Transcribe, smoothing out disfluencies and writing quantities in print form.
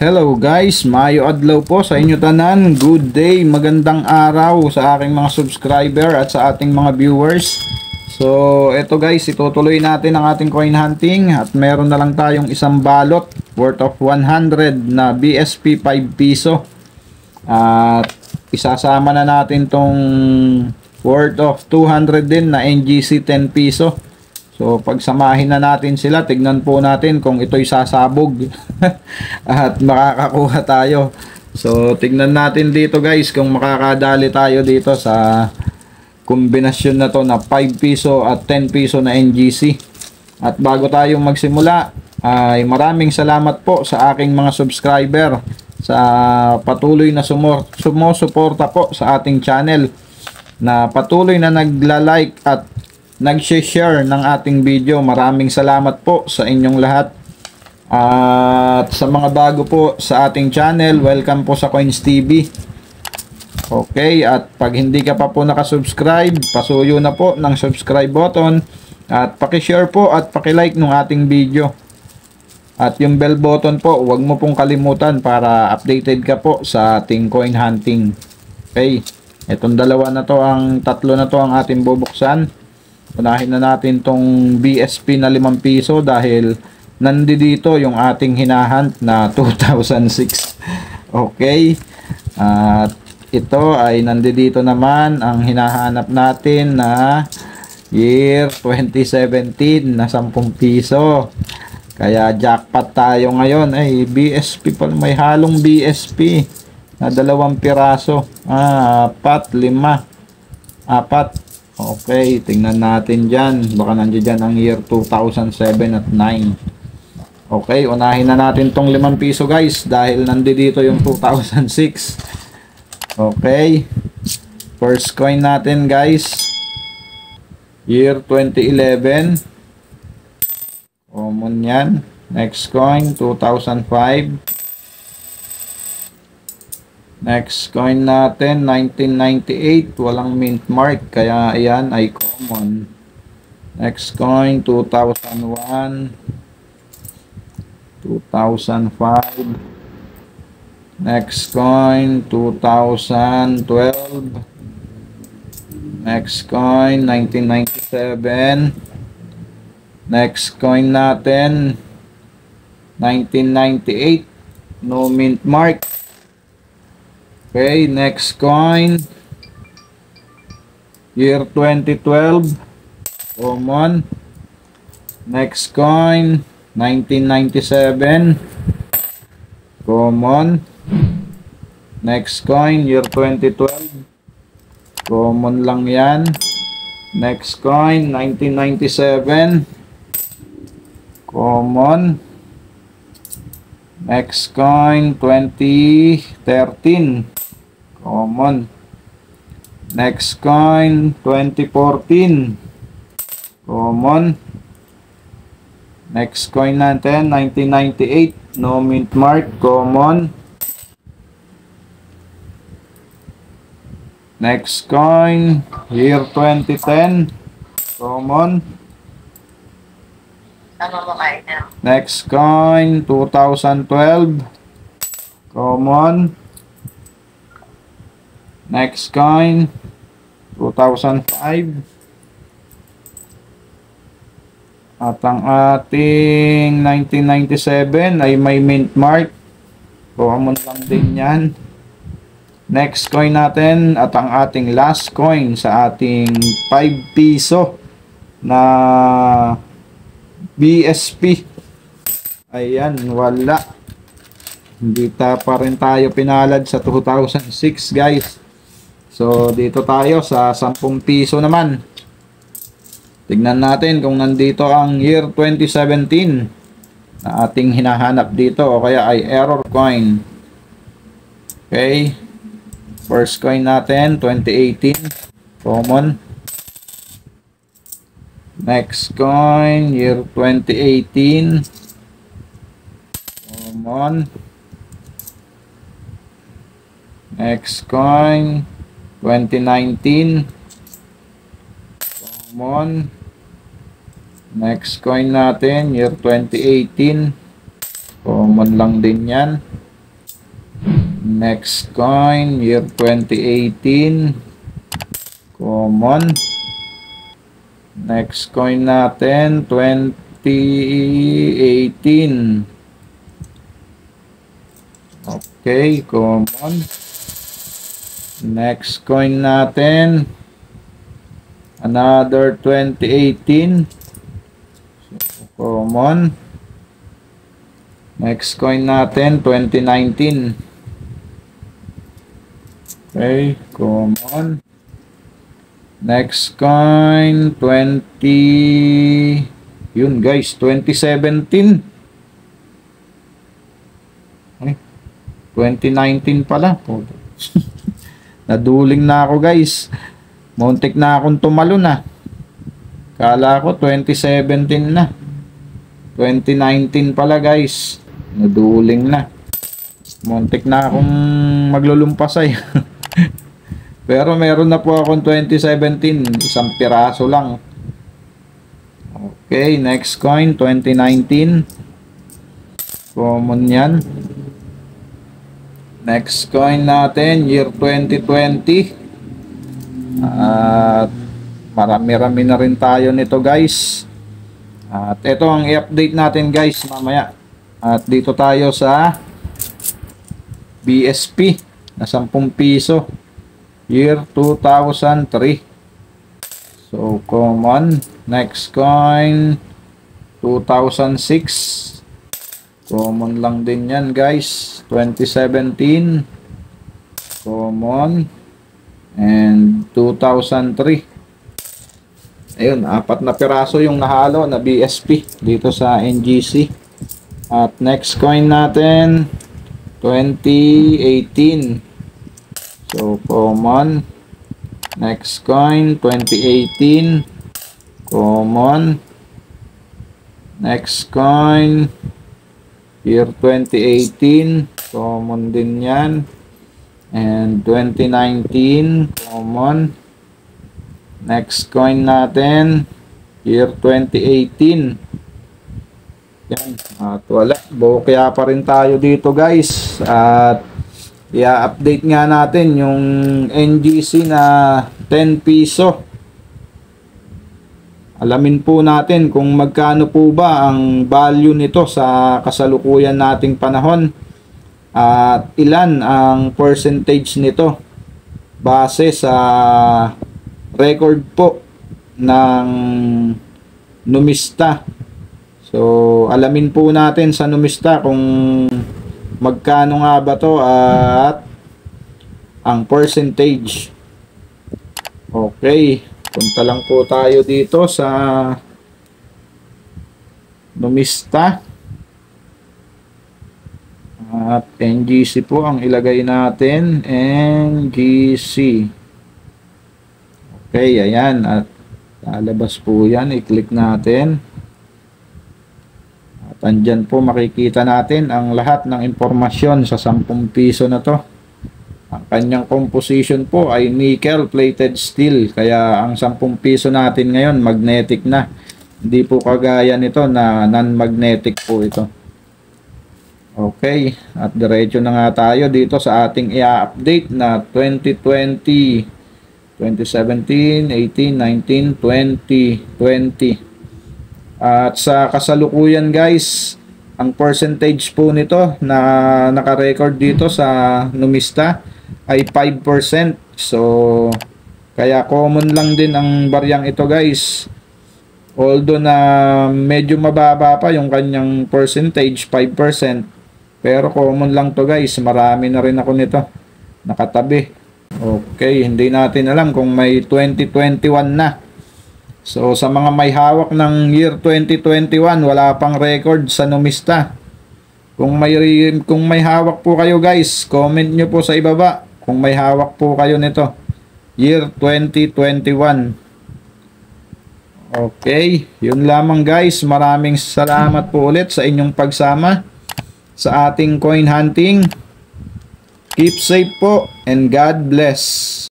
Hello guys, maayo adlaw po sa inyo tanan. Good day, magandang araw sa aking mga subscriber at sa ating mga viewers. So, eto guys, itutuloy natin ang ating coin hunting at meron na lang tayong isang balot worth of 100 na BSP 5 piso. At isasama na natin tong worth of 200 din na NGC 10 piso. So, pagsamahin na natin sila, tignan po natin kung ito'y sasabog at makakakuha tayo. So, tignan natin dito guys kung makakadali tayo dito sa kombinasyon na to na 5 piso at 10 piso na NGC. At bago tayong magsimula, ay maraming salamat po sa aking mga subscriber sa patuloy na sumusuporta po sa ating channel, na patuloy na nagla-like at nag-share ng ating video. Maraming salamat po sa inyong lahat. At sa mga bago po sa ating channel, welcome po sa Coins TV. Okay, at pag hindi ka pa po nakasubscribe, pasuyo na po ng subscribe button at paki-share po at paki-like ng ating video. At yung bell button po, huwag mo pong kalimutan para updated ka po sa ating coin hunting. Okay, itong tatlo na to ang ating bubuksan. Unahin na natin tong BSP na 5 piso dahil nandito yung ating hinahunt na 2006. Okay. At ito ay nandito naman ang hinahanap natin na year 2017 na 10 piso. Kaya jackpot tayo ngayon. Ay, BSP pa, may halong BSP na 2 piraso. 4, 5, 4. Okay, tingnan natin dyan. Baka nandiyan dyan ang year 2007 at 9. Okay, unahin na natin tong 5 piso guys dahil nandito yung 2006. Okay, first coin natin guys, year 2011. Common yan. Next coin, 2005. Next coin natin, 1998, walang mint mark, kaya ayan ay common. Next coin, 2001, 2005. Next coin, 2012. Next coin, 1997. Next coin natin, 1998, no mint mark. Okay, next coin, year 2012, common. Next coin, 1997, common. Next coin, year 2012, common lang yan. Next coin, 1997, common. Next coin, 2013, common. Next coin, 2014, common. Next coin natin, 1998, no mint mark, common. Next coin, year 2010, common. Next coin, 2012, common. Next coin, 2005. At ang ating 1997 ay may mint mark, common lang din yan. Next coin natin at ang ating last coin sa ating 5 piso na BSP. Ayan, wala. Hindi pa rin tayo pinalad sa 2006 guys. So, dito tayo sa 10 piso naman. Tignan natin kung nandito ang year 2017 na ating hinahanap dito o kaya ay error coin. Okay. First coin natin, 2018. Common. Next coin, year 2018. Common. Next coin, 2019. Common. Next coin natin, year 2018. Common lang din yan. Next coin, year 2018. Common. Next coin natin, 2018. Okay, common. Next coin natin, another 2018. So, common. Next coin natin, 2019. Okay, common. Next coin, 20... Yun guys, 2017. Okay, 2019 pala. Naduling na ako guys. Muntik na akong tumalo na. Kala ko 2017 na. 2019 pala guys. Naduling na. Muntik na akong maglulumpasay. Pero meron na po akong 2017. Isang piraso lang. Okay, next coin, 2019. Common yan. Next coin natin, year 2020. At marami-rami na rin tayo nito guys. At ito ang i-update natin guys mamaya. At dito tayo sa BSP na 10 piso. Year 2003. So common. Next coin, 2006. Common lang din yan guys. 2017. Common. And 2003. Ayun, 4 na piraso yung nahalo na BSP dito sa NGC. At next coin natin, 2018. So common. Next coin, 2018. Common. Next coin, year 2018. Common din yan. And 2019. Common. Next coin natin, year 2018. Yan. At wala. Bokya pa rin tayo dito guys. At i-update nga natin yung NGC na 10 piso. Alamin po natin kung magkano po ba ang value nito sa kasalukuyan nating panahon. At ilan ang percentage nito base sa record po ng Numista. So alamin po natin sa Numista kung magkano nga ba to at ang percentage. Okay, punta lang po tayo dito sa Numista. At NGC po ang ilagay natin. NGC. Okay, ayan. At lalabas po yan. I-click natin. At andyan po makikita natin ang lahat ng impormasyon sa 10 piso na to. Ang kanyang composition po ay nickel plated steel. Kaya ang 10 piso natin ngayon magnetic na. Hindi po kagaya nito na non-magnetic po ito. Okay. At diretso na nga tayo dito sa ating i-update na 2020. 2017, 18, 19, 20, 20. At sa kasalukuyan guys, ang percentage po nito na naka-record dito sa Numista ay 5%. So, kaya common lang din ang baryang ito guys. Although na medyo mababa pa yung kanyang percentage, 5%. Pero common lang to guys. Marami na rin ako nito nakatabi. Okay, hindi natin alam kung may 2021 na. So sa mga may hawak ng year 2021, wala pang record sa Numista. Kung may hawak po kayo guys, comment nyo po sa ibaba kung may hawak po kayo nito. Year 2021. Okay, yun lamang guys. Maraming salamat po ulit sa inyong pagsama sa ating coin hunting. Keep safe po and God bless.